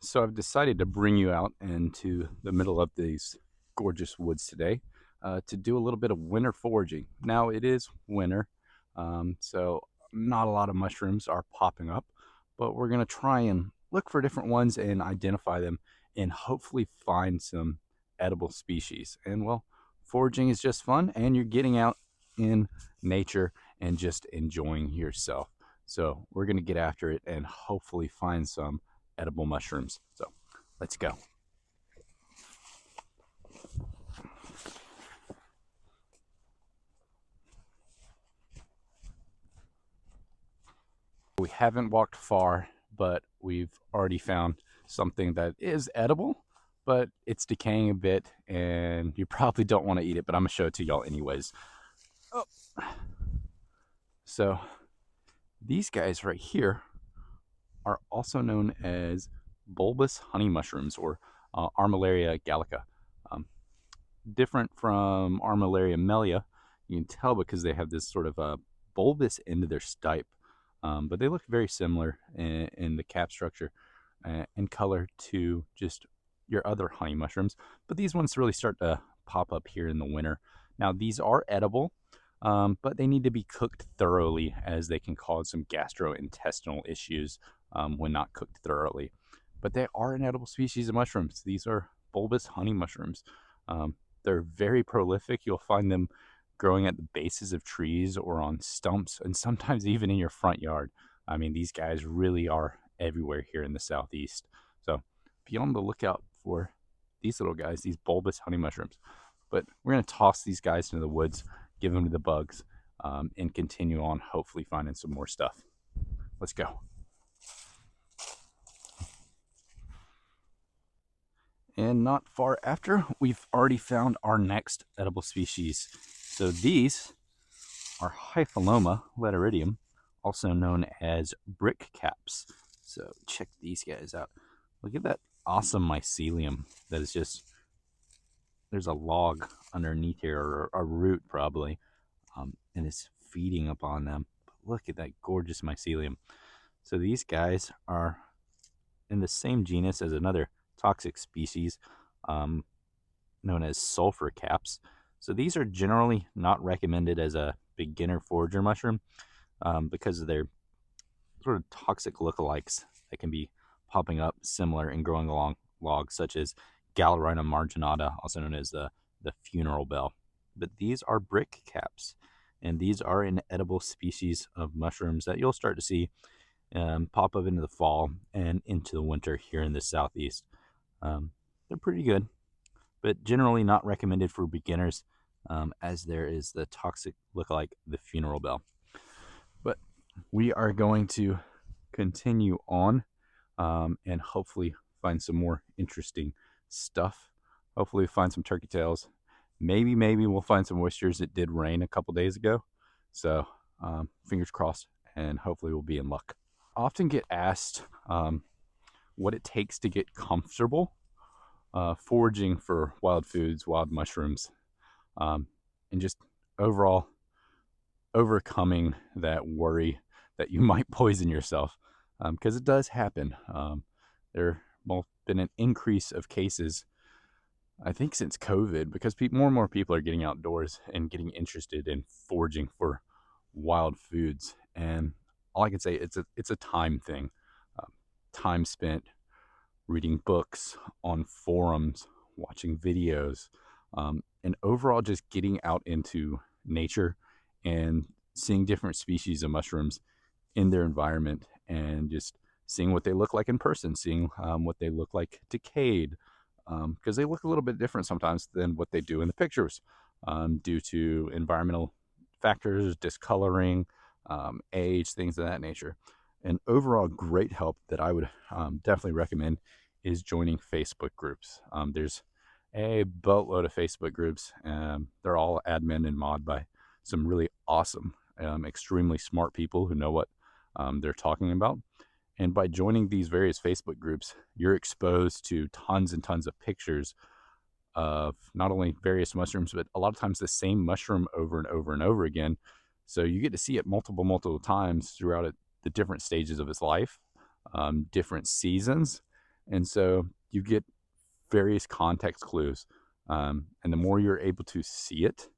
So I've decided to bring you out into the middle of these gorgeous woods today to do a little bit of winter foraging. Now it is winter, so not a lot of mushrooms are popping up, but we're going to try and look for different ones and identify them and hopefully find some edible species. And well, foraging is just fun and you're getting out in nature and just enjoying yourself. So we're going to get after it and hopefully find some edible mushrooms. So let's go. We haven't walked far, but we've already found something that is edible, but it's decaying a bit and you probably don't want to eat it, but I'm gonna show it to y'all anyways. Oh. So these guys right here are also known as bulbous honey mushrooms, or Armillaria gallica. Different from Armillaria mellia, you can tell because they have this sort of a bulbous end of their stipe, but they look very similar in the cap structure and color to just your other honey mushrooms. But these ones really start to pop up here in the winter. Now these are edible, but they need to be cooked thoroughly, as they can cause some gastrointestinal issues when not cooked thoroughly. But they are an edible species of mushrooms. These are bulbous honey mushrooms. They're very prolific. You'll find them growing at the bases of trees or on stumps, and sometimes even in your front yard. I mean, these guys really are everywhere here in the Southeast. So be on the lookout for these little guys, these bulbous honey mushrooms. But we're going to toss these guys into the woods, give them to the bugs, and continue on, hopefully finding some more stuff. Let's go. And not far after, we've already found our next edible species. So these are Hyphiloma lataridium, also known as brick caps. So check these guys out. Look at that awesome mycelium that is just, there's a log underneath here, or a root probably, and it's feeding upon them. But look at that gorgeous mycelium. So these guys are in the same genus as another toxic species known as sulfur caps. So these are generally not recommended as a beginner forager mushroom because of their sort of toxic lookalikes that can be popping up similar and growing along logs, such as Galerina marginata, also known as the funeral bell. But these are brick caps, and these are an edible species of mushrooms that you'll start to see pop up into the fall and into the winter here in the Southeast. They're pretty good, but generally not recommended for beginners, as there is the toxic lookalike, the funeral bell. But we are going to continue on and hopefully find some more interesting stuff. Hopefully find some turkey tails. Maybe we'll find some oysters. It did rain a couple days ago, so fingers crossed, and hopefully we'll be in luck. I often get asked what it takes to get comfortable foraging for wild foods, wild mushrooms, and just overall overcoming that worry that you might poison yourself, because it does happen. There have been an increase of cases, I think, since COVID, because more and more people are getting outdoors and getting interested in foraging for wild foods. And all I can say, it's a time thing. Time spent reading books, on forums, watching videos, and overall just getting out into nature and seeing different species of mushrooms in their environment, and just seeing what they look like in person, seeing what they look like decayed, because they look a little bit different sometimes than what they do in the pictures, due to environmental factors, discoloring, age, things of that nature. An overall great help that I would definitely recommend is joining Facebook groups. There's a boatload of Facebook groups. They're all admin and mod by some really awesome, extremely smart people who know what they're talking about. And by joining these various Facebook groups, you're exposed to tons and tons of pictures of not only various mushrooms, but a lot of times the same mushroom over and over and over again. So you get to see it multiple times throughout the different stages of its life, different seasons, And so you get various context clues. And the more you're able to see it,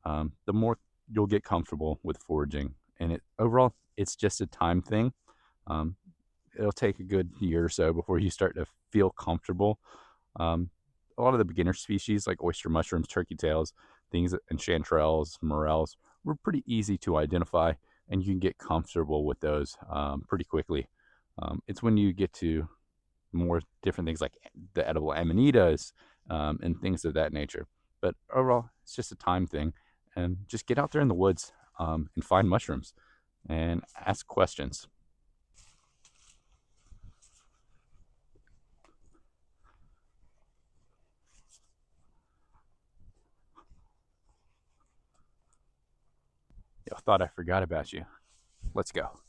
the more you'll get comfortable with foraging. And overall, it's just a time thing. Um, it'll take a good year or so before you start to feel comfortable. A lot of the beginner species like oyster mushrooms, turkey tails, things, and chanterelles, morels were pretty easy to identify, and you can get comfortable with those pretty quickly. It's when you get to more different things like the edible amanitas and things of that nature. But overall, it's just a time thing. And just get out there in the woods and find mushrooms and ask questions. Yo, thought I forgot about you. Let's go.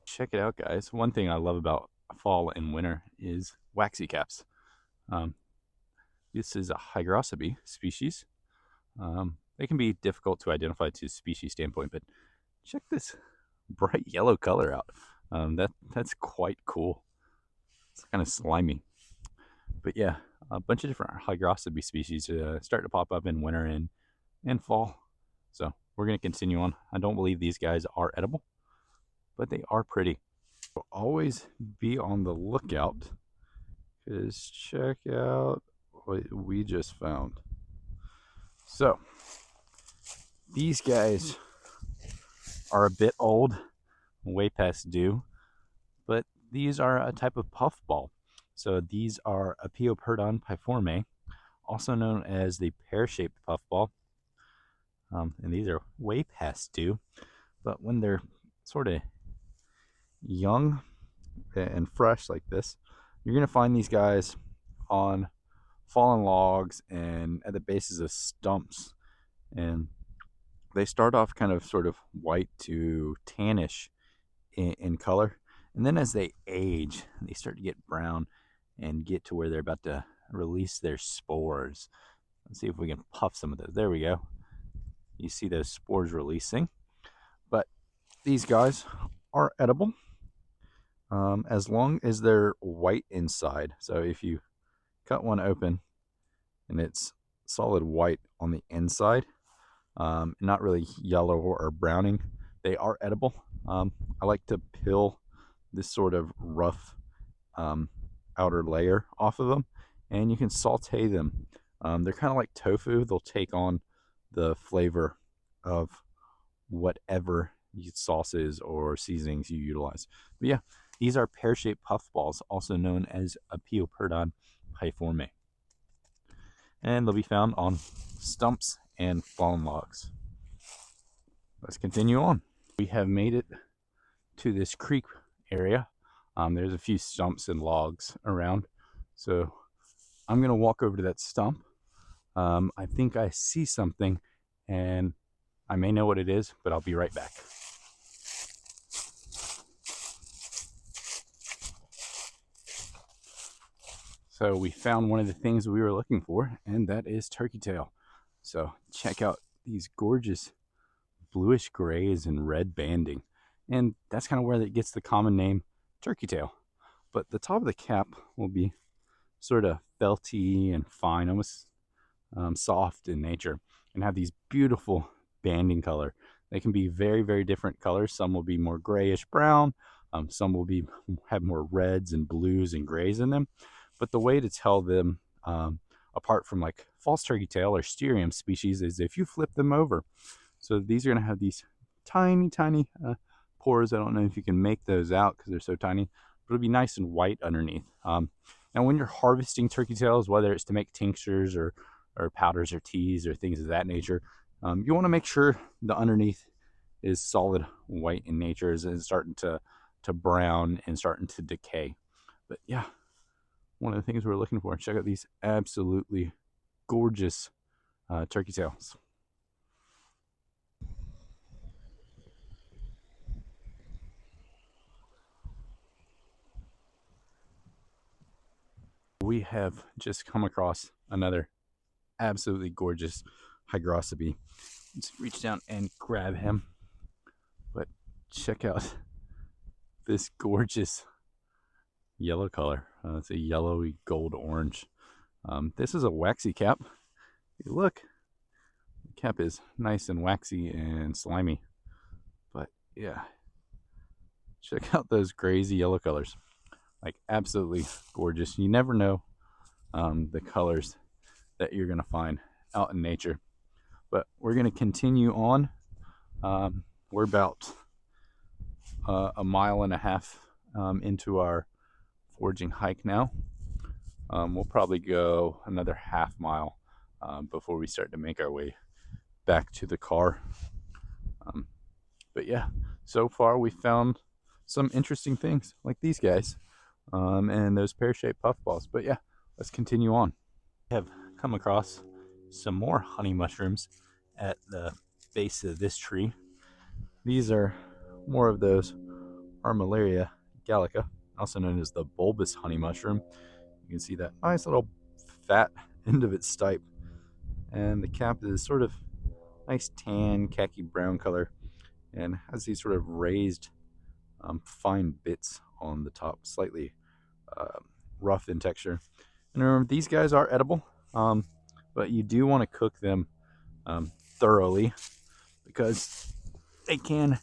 Check it out, guys. One thing I love about fall and winter is waxy caps. Um, this is a hygrocebi species. They can be difficult to identify to species standpoint, but check this bright yellow color out. That's quite cool. It's kind of slimy, but yeah, a bunch of different hygrocebi species start to pop up in winter and fall. So we're gonna continue on. I don't believe these guys are edible, but they are pretty. So always be on the lookout, because check out what we just found. So these guys are a bit old, way past due, but these are a type of puffball. So these are Apioperdon piforme, also known as the pear-shaped puffball. And these are way past due, but when they're sort of young and fresh like this, you're going to find these guys on fallen logs and at the bases of stumps. And they start off kind of sort of white to tannish in color. And then as they age, they start to get brown and get to where they're about to release their spores. Let's see if we can puff some of those. There we go. You see those spores releasing. But these guys are edible as long as they're white inside. So if you cut one open and it's solid white on the inside, not really yellow or browning, they are edible. I like to peel this sort of rough outer layer off of them, and you can saute them. They're kind of like tofu. They'll take on the flavor of whatever sauces or seasonings you utilize. But yeah, these are pear-shaped puffballs, also known as Apioperdon piforme. And they'll be found on stumps and fallen logs. Let's continue on. We have made it to this creek area. There's a few stumps and logs around. So I'm going to walk over to that stump. I think I see something, and I may know what it is, but I'll be right back. So we found one of the things we were looking for, and that is turkey tail. So check out these gorgeous bluish grays and red banding. And that's kind of where it gets the common name turkey tail. But the top of the cap will be sort of felty and fine, almost soft in nature, and have these beautiful banding color. They can be very, very different colors. Some will be more grayish brown. Some will have more reds and blues and grays in them. But the way to tell them apart from like false turkey tail or Styrium species is if you flip them over. So these are going to have these tiny, tiny pores. I don't know if you can make those out because they're so tiny, but it'll be nice and white underneath. Now, when you're harvesting turkey tails, whether it's to make tinctures or powders or teas or things of that nature, you want to make sure the underneath is solid white in nature, and starting to brown and starting to decay. But yeah, one of the things we're looking for. Check out these absolutely gorgeous turkey tails. We have just come across another absolutely gorgeous hygrocebi. Let's reach down and grab him. But check out this gorgeous yellow color. It's a yellowy gold orange. This is a waxy cap. If you look, the cap is nice and waxy and slimy. But yeah, check out those crazy yellow colors. Like absolutely gorgeous. You never know the colors that you're gonna find out in nature. But we're gonna continue on. We're about a mile and a half into our foraging hike now. We'll probably go another half mile before we start to make our way back to the car. But yeah, so far we found some interesting things like these guys and those pear-shaped puffballs. But yeah, let's continue on. I have come across some more honey mushrooms at the base of this tree. These are more of those Armillaria gallica, also known as the bulbous honey mushroom. You can see that nice little fat end of its stipe, and the cap is sort of nice tan khaki brown color and has these sort of raised fine bits on the top, slightly rough in texture. And remember, these guys are edible, but you do want to cook them thoroughly because they can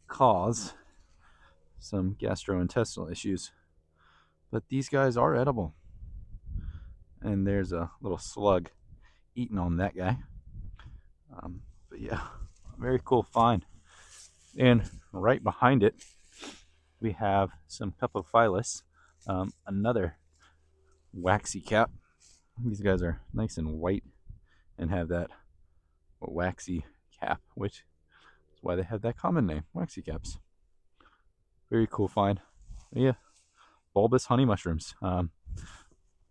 cause some gastrointestinal issues. But these guys are edible. And there's a little slug eating on that guy. But yeah, very cool find. And right behind it, we have some Cupophilus, another waxy cap. These guys are nice and white and have that waxy cap, which is why they have that common name, waxy caps. Very cool find. But yeah, bulbous honey mushrooms.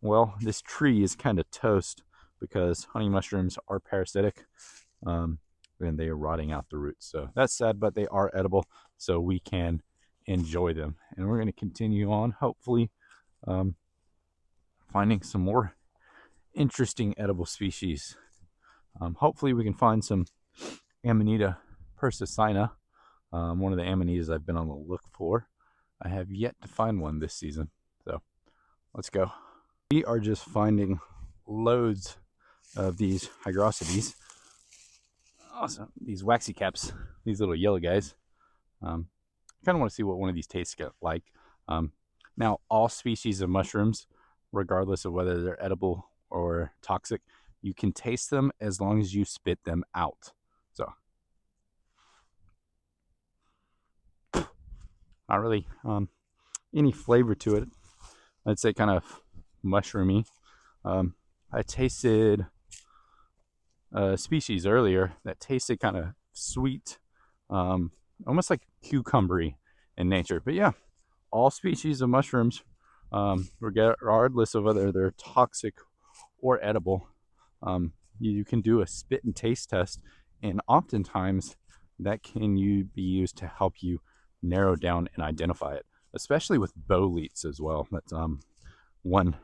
Well, this tree is kind of toast because honey mushrooms are parasitic and they are rotting out the roots. So that's sad, but they are edible, so we can enjoy them. And we're going to continue on, hopefully finding some more interesting edible species. Hopefully we can find some Amanita persicina, one of the Amanitas I've been on the look for. I have yet to find one this season, so let's go. We are just finding loads of these hygrosides. Awesome. These waxy caps, these little yellow guys. I kind of want to see what one of these tastes like. Now, all species of mushrooms, regardless of whether they're edible or toxic, you can taste them as long as you spit them out. So, not really any flavor to it. I'd say kind of mushroomy. I tasted a species earlier that tasted kind of sweet, almost like cucumbery in nature. But yeah, all species of mushrooms, regardless of whether they're toxic or edible, you can do a spit and taste test, and oftentimes that can be used to help you narrow down and identify it, especially with boletes as well. That's one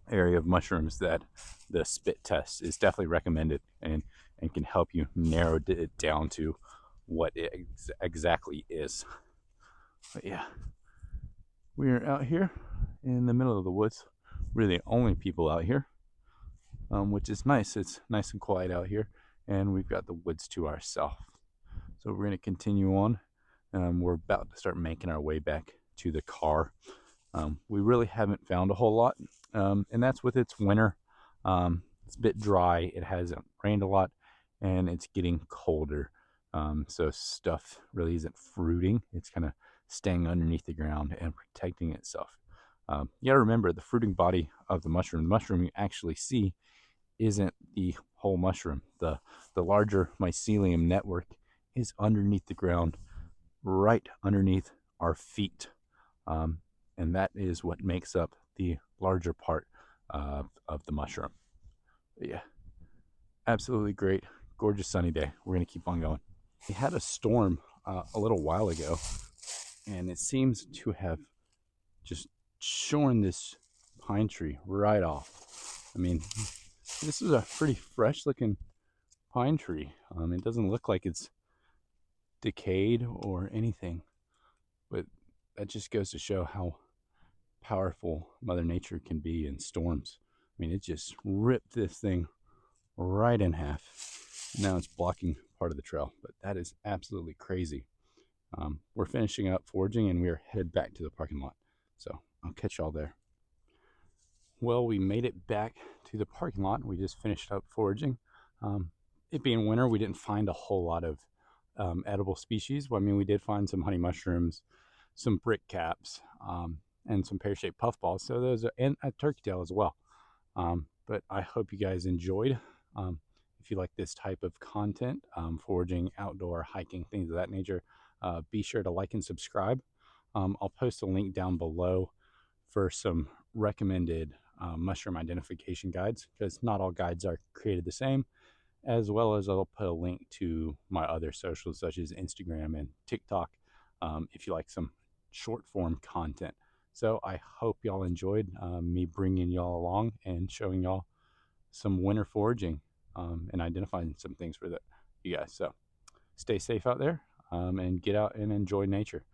area of mushrooms that the spit test is definitely recommended and can help you narrow it down to what it exactly is. But yeah, we are out here in the middle of the woods. We're the only people out here, which is nice. It's nice and quiet out here, and we've got the woods to ourselves. So we're going to continue on. We're about to start making our way back to the car. We really haven't found a whole lot, and that's with its winter. It's a bit dry. It hasn't rained a lot, and it's getting colder. So stuff really isn't fruiting. It's kind of staying underneath the ground and protecting itself. You got to remember the fruiting body of the mushroom you actually see isn't the whole mushroom. The larger mycelium network is underneath the ground, right underneath our feet. And that is what makes up the larger part of the mushroom. But yeah, absolutely great, gorgeous sunny day. We're going to keep on going. We had a storm a little while ago, and it seems to have just shorn this pine tree right off. I mean, this is a pretty fresh looking pine tree. It doesn't look like it's decayed or anything, but that just goes to show how powerful Mother Nature can be in storms. I mean, it just ripped this thing right in half. Now it's blocking part of the trail, but that is absolutely crazy. We're finishing up foraging and we're headed back to the parking lot. So I'll catch y'all there. Well, we made it back to the parking lot. We just finished up foraging. It being winter, we didn't find a whole lot of edible species. Well, I mean, we did find some honey mushrooms, some brick caps, and some pear-shaped puffballs. So those are, and a turkey tail as well. But I hope you guys enjoyed. If you like this type of content, foraging, outdoor, hiking, things of that nature, be sure to like and subscribe. I'll post a link down below for some recommended mushroom identification guides, because not all guides are created the same, as well as I'll put a link to my other socials such as Instagram and TikTok if you like some short form content. So I hope y'all enjoyed me bringing y'all along and showing y'all some winter foraging and identifying some things for you guys. So stay safe out there and get out and enjoy nature.